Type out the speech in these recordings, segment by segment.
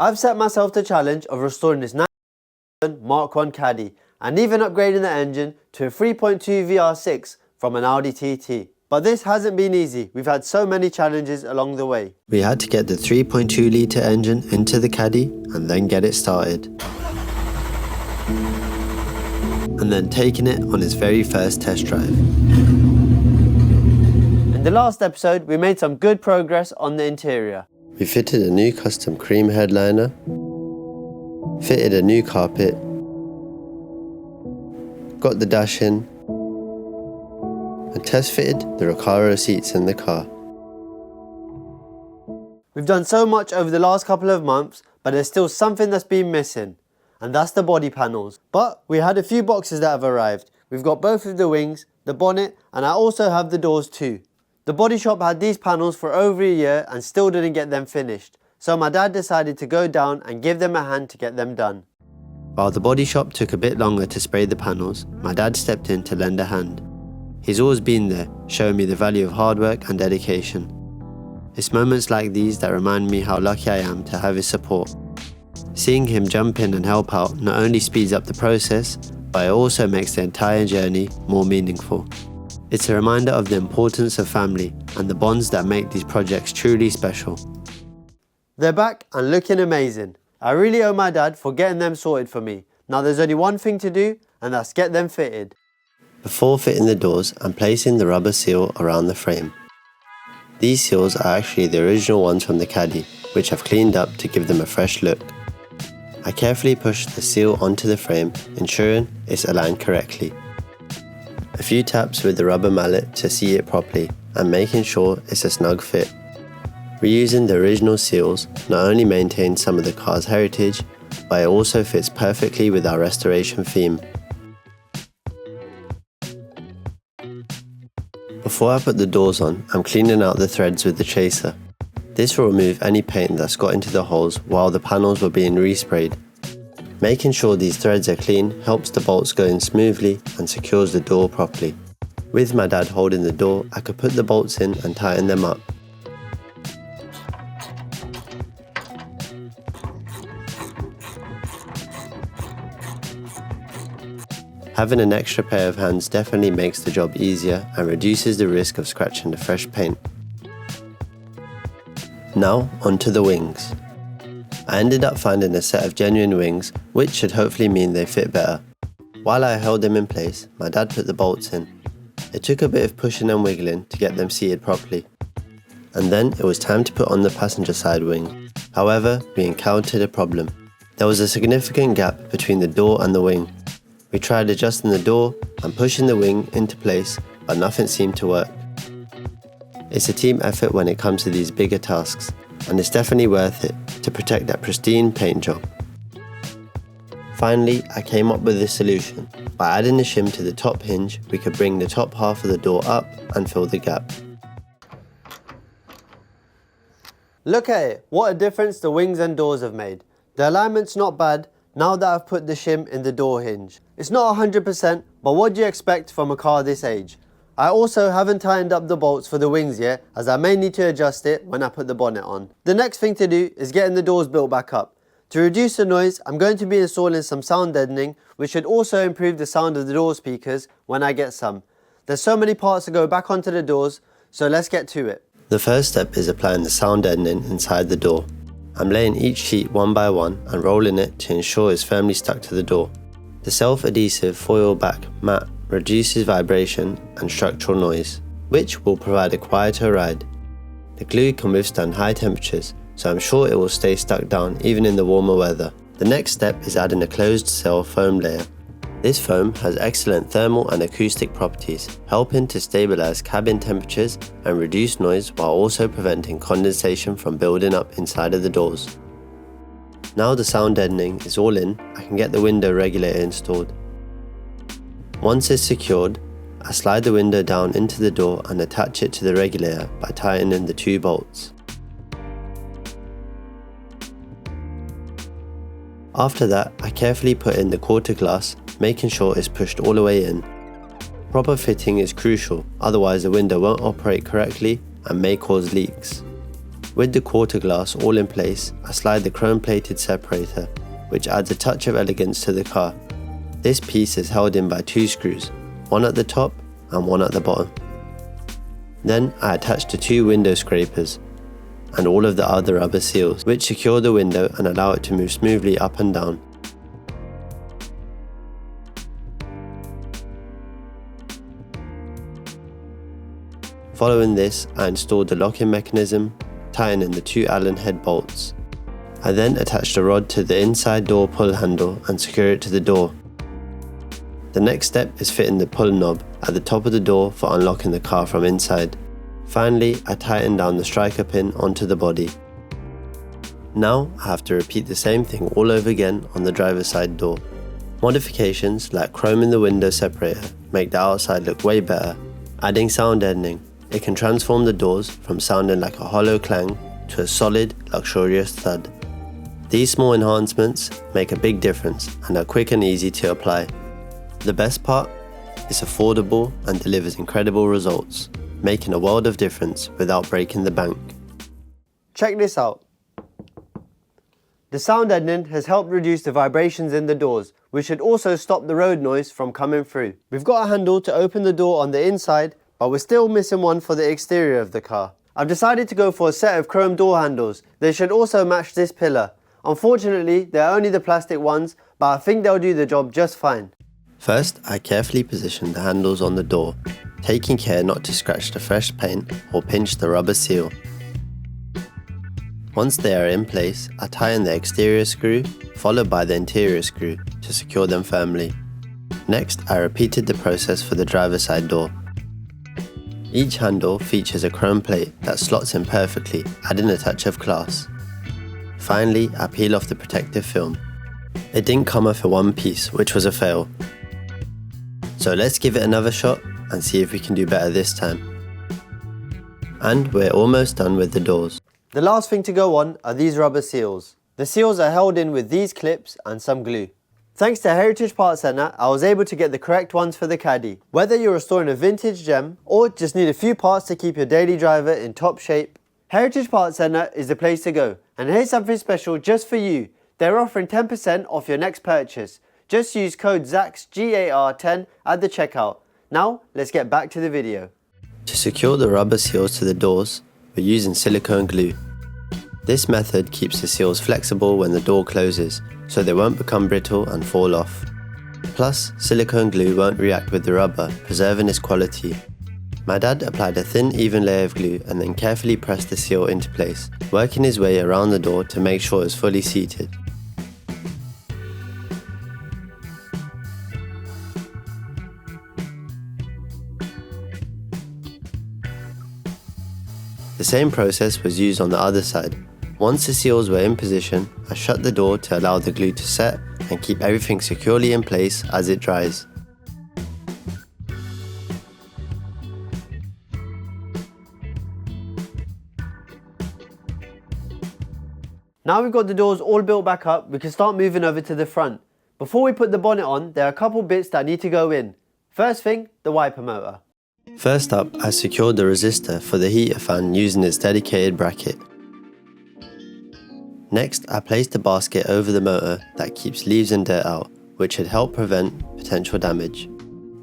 I've set myself the challenge of restoring this 1997 Mark 1 Caddy and even upgrading the engine to a 3.2 VR6 from an Audi TT. But this hasn't been easy. We've had so many challenges along the way. We had to get the 3.2 litre engine into the Caddy and then get it started. And then taking it on its very first test drive. In the last episode, we made some good progress on the interior. We fitted a new custom cream headliner, fitted a new carpet, got the dash in, and test fitted the Recaro seats in the car. We've done so much over the last couple of months, but there's still something that's been missing, and that's the body panels. But we had a few boxes that have arrived. We've got both of the wings, the bonnet, and I also have the doors too. The body shop had these panels for over a year and still didn't get them finished, so my dad decided to go down and give them a hand to get them done. While the body shop took a bit longer to spray the panels, my dad stepped in to lend a hand. He's always been there, showing me the value of hard work and dedication. It's moments like these that remind me how lucky I am to have his support. Seeing him jump in and help out not only speeds up the process, but it also makes the entire journey more meaningful. It's a reminder of the importance of family and the bonds that make these projects truly special. They're back and looking amazing. I really owe my dad for getting them sorted for me. Now there's only one thing to do, and that's get them fitted. Before fitting the doors, I'm placing the rubber seal around the frame. These seals are actually the original ones from the Caddy, which I've cleaned up to give them a fresh look. I carefully push the seal onto the frame, ensuring it's aligned correctly. A few taps with the rubber mallet to see it properly and making sure it's a snug fit. Reusing the original seals not only maintains some of the car's heritage, but it also fits perfectly with our restoration theme. Before I put the doors on, I'm cleaning out the threads with the chaser. This will remove any paint that's got into the holes while the panels were being resprayed. Making sure these threads are clean helps the bolts go in smoothly and secures the door properly. With my dad holding the door, I could put the bolts in and tighten them up. Having an extra pair of hands definitely makes the job easier and reduces the risk of scratching the fresh paint. Now onto the wings. I ended up finding a set of genuine wings, which should hopefully mean they fit better. While I held them in place, my dad put the bolts in. It took a bit of pushing and wiggling to get them seated properly. And then it was time to put on the passenger side wing. However, we encountered a problem. There was a significant gap between the door and the wing. We tried adjusting the door and pushing the wing into place, but nothing seemed to work. It's a team effort when it comes to these bigger tasks, and it's definitely worth it to protect that pristine paint job. Finally, I came up with a solution. By adding the shim to the top hinge, we could bring the top half of the door up and fill the gap. Look at it, what a difference the wings and doors have made. The alignment's not bad now that I've put the shim in the door hinge. It's not 100%, but what do you expect from a car this age? I also haven't tightened up the bolts for the wings yet, as I may need to adjust it when I put the bonnet on. The next thing to do is getting the doors built back up. To reduce the noise, I'm going to be installing some sound deadening, which should also improve the sound of the door speakers when I get some. There's so many parts to go back onto the doors, so let's get to it. The first step is applying the sound deadening inside the door. I'm laying each sheet one by one and rolling it to ensure it's firmly stuck to the door. The self-adhesive foil back mat reduces vibration and structural noise, which will provide a quieter ride. The glue can withstand high temperatures, so I'm sure it will stay stuck down even in the warmer weather. The next step is adding a closed cell foam layer. This foam has excellent thermal and acoustic properties, helping to stabilize cabin temperatures and reduce noise while also preventing condensation from building up inside of the doors. Now the sound deadening is all in, I can get the window regulator installed. Once it's secured, I slide the window down into the door and attach it to the regulator by tightening the two bolts. After that, I carefully put in the quarter glass, making sure it's pushed all the way in. Proper fitting is crucial, otherwise the window won't operate correctly and may cause leaks. With the quarter glass all in place, I slide the chrome plated separator, which adds a touch of elegance to the car. This piece is held in by 2 screws, one at the top and one at the bottom. Then I attach the 2 window scrapers and all of the other rubber seals, which secure the window and allow it to move smoothly up and down. Following this, I installed the locking mechanism, tightening the 2 Allen head bolts. I then attached a rod to the inside door pull handle and secure it to the door. The next step is fitting the pull knob at the top of the door for unlocking the car from inside. Finally, I tighten down the striker pin onto the body. Now I have to repeat the same thing all over again on the driver's side door. Modifications like chroming the window separator make the outside look way better. Adding sound deadening, it can transform the doors from sounding like a hollow clang to a solid, luxurious thud. These small enhancements make a big difference and are quick and easy to apply. The best part? It's affordable and delivers incredible results, making a world of difference without breaking the bank. Check this out. The sound deadening has helped reduce the vibrations in the doors, which should also stop the road noise from coming through. We've got a handle to open the door on the inside, but we're still missing one for the exterior of the car. I've decided to go for a set of chrome door handles. They should also match this pillar. Unfortunately, they're only the plastic ones, but I think they'll do the job just fine. First, I carefully position the handles on the door, taking care not to scratch the fresh paint or pinch the rubber seal. Once they are in place, I tighten the exterior screw, followed by the interior screw to secure them firmly. Next, I repeated the process for the driver's side door. Each handle features a chrome plate that slots in perfectly, adding a touch of class. Finally, I peel off the protective film. It didn't come off in one piece, which was a fail. So let's give it another shot and see if we can do better this time. And we're almost done with the doors. The last thing to go on are these rubber seals. The seals are held in with these clips and some glue. Thanks to Heritage Parts Centre, I was able to get the correct ones for the Caddy. Whether you're restoring a vintage gem or just need a few parts to keep your daily driver in top shape, Heritage Parts Centre is the place to go. And here's something special just for you. They're offering 10% off your next purchase. Just use code ZAX GAR10 at the checkout. Now, let's get back to the video. To secure the rubber seals to the doors, we're using silicone glue. This method keeps the seals flexible when the door closes, so they won't become brittle and fall off. Plus, silicone glue won't react with the rubber, preserving its quality. My dad applied a thin, even layer of glue and then carefully pressed the seal into place, working his way around the door to make sure it was fully seated. The same process was used on the other side. Once the seals were in position, I shut the door to allow the glue to set and keep everything securely in place as it dries. Now we've got the doors all built back up, we can start moving over to the front. Before we put the bonnet on, there are a couple bits that need to go in. First thing, the wiper motor. First up, I secured the resistor for the heater fan using its dedicated bracket. Next, I placed a basket over the motor that keeps leaves and dirt out, which should help prevent potential damage.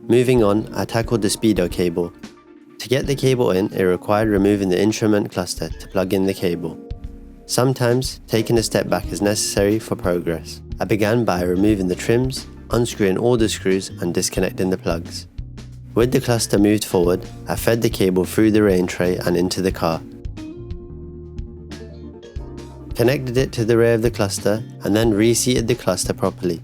Moving on, I tackled the speedo cable. To get the cable in, it required removing the instrument cluster to plug in the cable. Sometimes, taking a step back is necessary for progress. I began by removing the trims, unscrewing all the screws and disconnecting the plugs. With the cluster moved forward, I fed the cable through the rain tray and into the car. Connected it to the rear of the cluster and then reseated the cluster properly.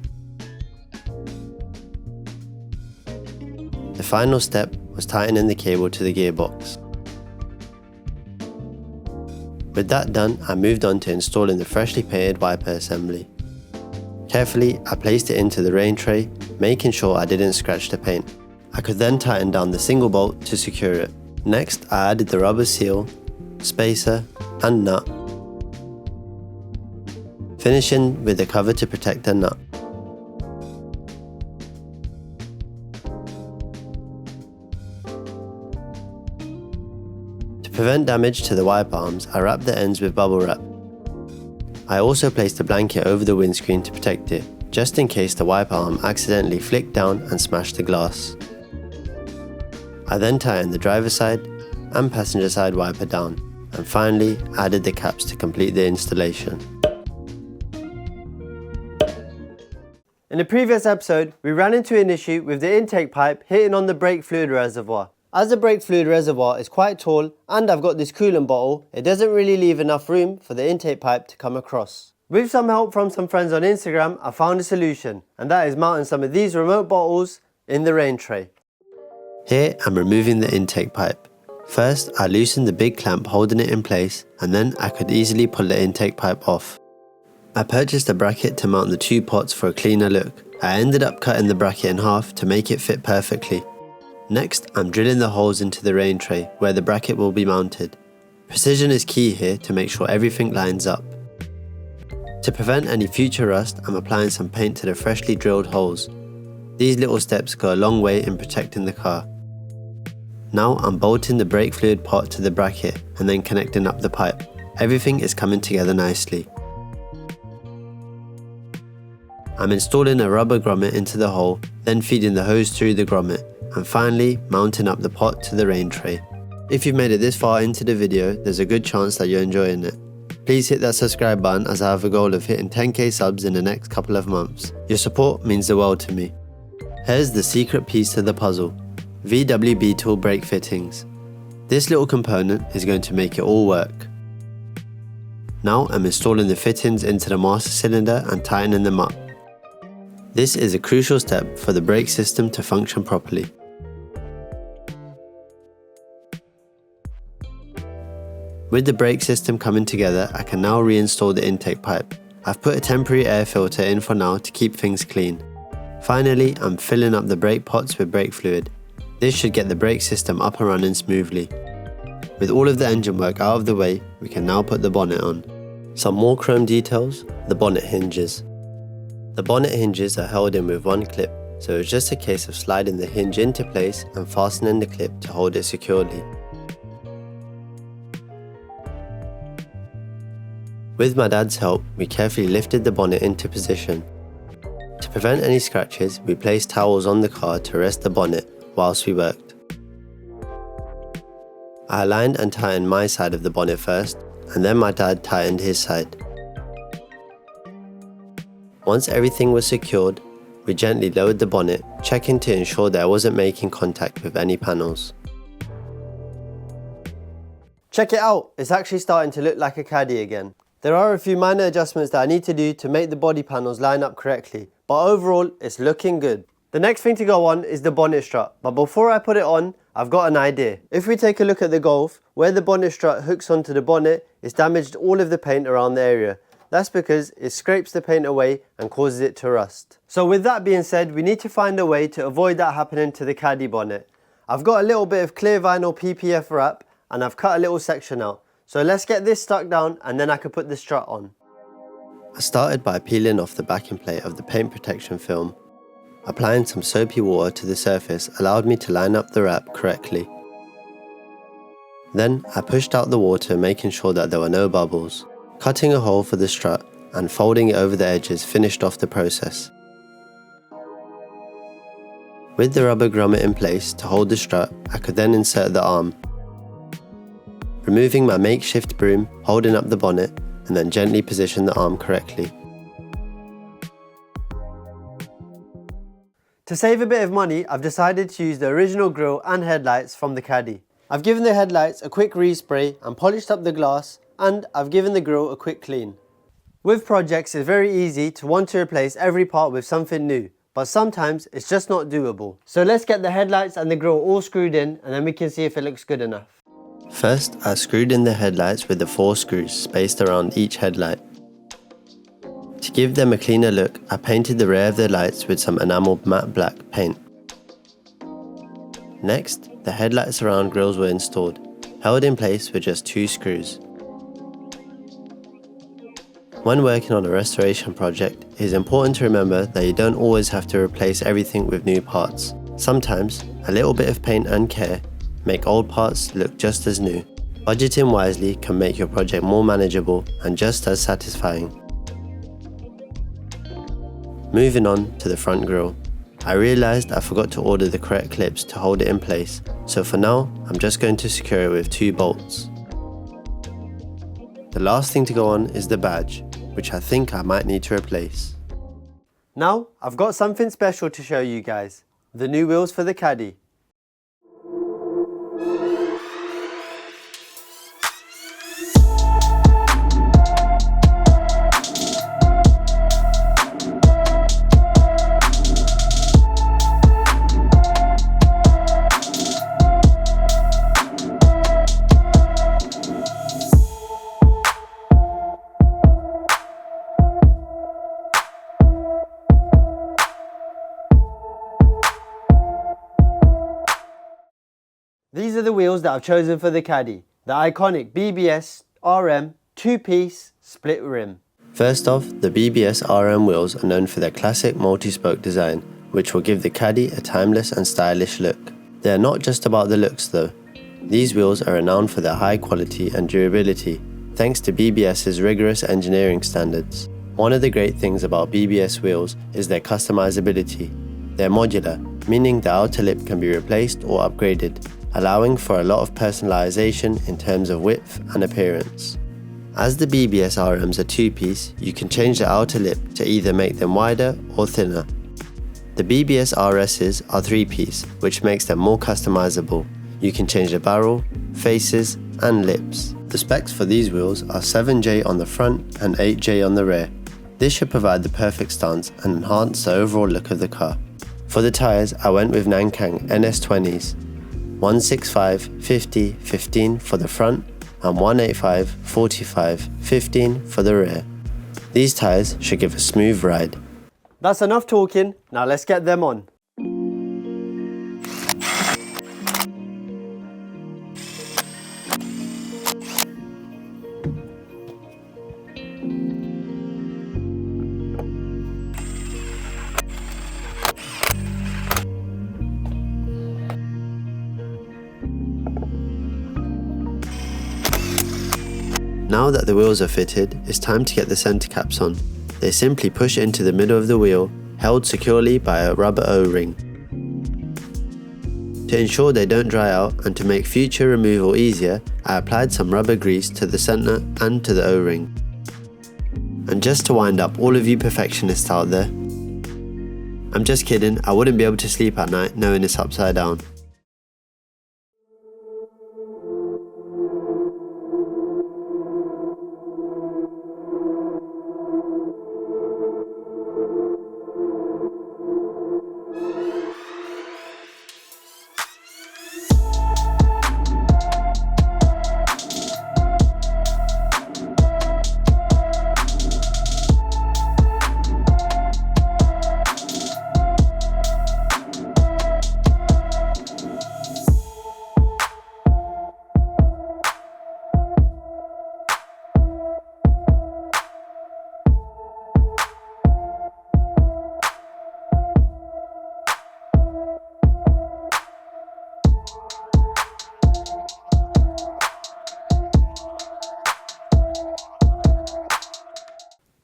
The final step was tightening the cable to the gearbox. With that done, I moved on to installing the freshly painted wiper assembly. Carefully, I placed it into the rain tray, making sure I didn't scratch the paint. I could then tighten down the single bolt to secure it. Next, I added the rubber seal, spacer and nut, finishing with the cover to protect the nut. To prevent damage to the wiper arms, I wrapped the ends with bubble wrap. I also placed a blanket over the windscreen to protect it, just in case the wiper arm accidentally flicked down and smashed the glass. I then tightened the driver's side and passenger side wiper down, and finally added the caps to complete the installation. In the previous episode, we ran into an issue with the intake pipe hitting on the brake fluid reservoir. As the brake fluid reservoir is quite tall and I've got this coolant bottle, it doesn't really leave enough room for the intake pipe to come across. With some help from some friends on Instagram, I found a solution, and that is mounting some of these remote bottles in the rain tray. Here I'm removing the intake pipe. First, I loosened the big clamp holding it in place, and then I could easily pull the intake pipe off. I purchased a bracket to mount the two pots for a cleaner look. I ended up cutting the bracket in half to make it fit perfectly. Next, I'm drilling the holes into the rain tray where the bracket will be mounted. Precision is key here to make sure everything lines up. To prevent any future rust, I'm applying some paint to the freshly drilled holes. These little steps go a long way in protecting the car. Now I'm bolting the brake fluid pot to the bracket and then connecting up the pipe. Everything is coming together nicely. I'm installing a rubber grommet into the hole, then feeding the hose through the grommet, and finally mounting up the pot to the rain tray. If you've made it this far into the video, there's a good chance that you're enjoying it. Please hit that subscribe button, as I have a goal of hitting 10k subs in the next couple of months. Your support means the world to me. Here's the secret piece to the puzzle: VW Beetle brake fittings. This little component is going to make it all work. Now I'm installing the fittings into the master cylinder and tightening them up. This is a crucial step for the brake system to function properly. With the brake system coming together, I can now reinstall the intake pipe. I've put a temporary air filter in for now to keep things clean. Finally, I'm filling up the brake pots with brake fluid. This should get the brake system up and running smoothly. With all of the engine work out of the way, we can now put the bonnet on. Some more chrome details: the bonnet hinges. The bonnet hinges are held in with one clip, so it's just a case of sliding the hinge into place and fastening the clip to hold it securely. With my dad's help, we carefully lifted the bonnet into position. To prevent any scratches, we placed towels on the car to rest the bonnet whilst we worked. I aligned and tightened my side of the bonnet first, and then my dad tightened his side. Once everything was secured, we gently lowered the bonnet, checking to ensure that I wasn't making contact with any panels. Check it out, it's actually starting to look like a Caddy again. There are a few minor adjustments that I need to do to make the body panels line up correctly, but overall it's looking good. The next thing to go on is the bonnet strut, but before I put it on, I've got an idea. If we take a look at the Golf, where the bonnet strut hooks onto the bonnet, it's damaged all of the paint around the area. That's because it scrapes the paint away and causes it to rust. So with that being said, we need to find a way to avoid that happening to the Caddy bonnet. I've got a little bit of clear vinyl PPF wrap and I've cut a little section out. So let's get this stuck down and then I can put the strut on. I started by peeling off the backing plate of the paint protection film. Applying some soapy water to the surface allowed me to line up the wrap correctly. Then I pushed out the water, making sure that there were no bubbles. Cutting a hole for the strut and folding it over the edges finished off the process. With the rubber grommet in place to hold the strut, I could then insert the arm. Removing my makeshift broom, holding up the bonnet, and then gently position the arm correctly. To save a bit of money, I've decided to use the original grille and headlights from the Caddy. I've given the headlights a quick respray and polished up the glass, and I've given the grille a quick clean. With projects, it's very easy to want to replace every part with something new, but sometimes it's just not doable. So let's get the headlights and the grille all screwed in and then we can see if it looks good enough. First, I screwed in the headlights with the 4 screws spaced around each headlight. To give them a cleaner look, I painted the rear of the lights with some enameled matte black paint. Next, the headlight surround grills were installed, held in place with just 2 screws. When working on a restoration project, it is important to remember that you don't always have to replace everything with new parts. Sometimes, a little bit of paint and care make old parts look just as new. Budgeting wisely can make your project more manageable and just as satisfying. Moving on to the front grille. I realised I forgot to order the correct clips to hold it in place, so for now I'm just going to secure it with 2 bolts. The last thing to go on is the badge, which I think I might need to replace. Now I've got something special to show you guys, the new wheels for the Caddy. These are the wheels that I've chosen for the Caddy, the iconic BBS RM 2-piece split rim. First off, the BBS RM wheels are known for their classic multi-spoke design, which will give the Caddy a timeless and stylish look. They are not just about the looks though. These wheels are renowned for their high quality and durability, thanks to BBS's rigorous engineering standards. One of the great things about BBS wheels is their customizability. They're modular, meaning the outer lip can be replaced or upgraded, allowing for a lot of personalization in terms of width and appearance. As the BBS RMs are 2-piece, you can change the outer lip to either make them wider or thinner. The BBS RSs are 3-piece, which makes them more customizable. You can change the barrel, faces and lips. The specs for these wheels are 7J on the front and 8J on the rear. This should provide the perfect stance and enhance the overall look of the car. For the tyres, I went with Nankang NS20s. 165/50/15 for the front and 185/45/15 for the rear. These tyres should give a smooth ride. That's enough talking, now let's get them on. Now that the wheels are fitted, it's time to get the centre caps on. They simply push into the middle of the wheel, held securely by a rubber O-ring. To ensure they don't dry out and to make future removal easier, I applied some rubber grease to the centre and to the O-ring. And just to wind up all of you perfectionists out there, I'm just kidding, I wouldn't be able to sleep at night knowing it's upside down.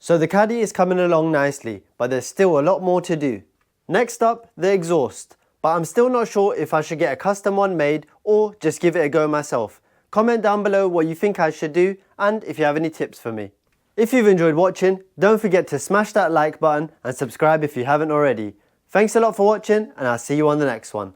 So the Caddy is coming along nicely, but there's still a lot more to do. Next up, the exhaust. But I'm still not sure if I should get a custom one made or just give it a go myself. Comment down below what you think I should do and if you have any tips for me. If you've enjoyed watching, don't forget to smash that like button and subscribe if you haven't already. Thanks a lot for watching and I'll see you on the next one.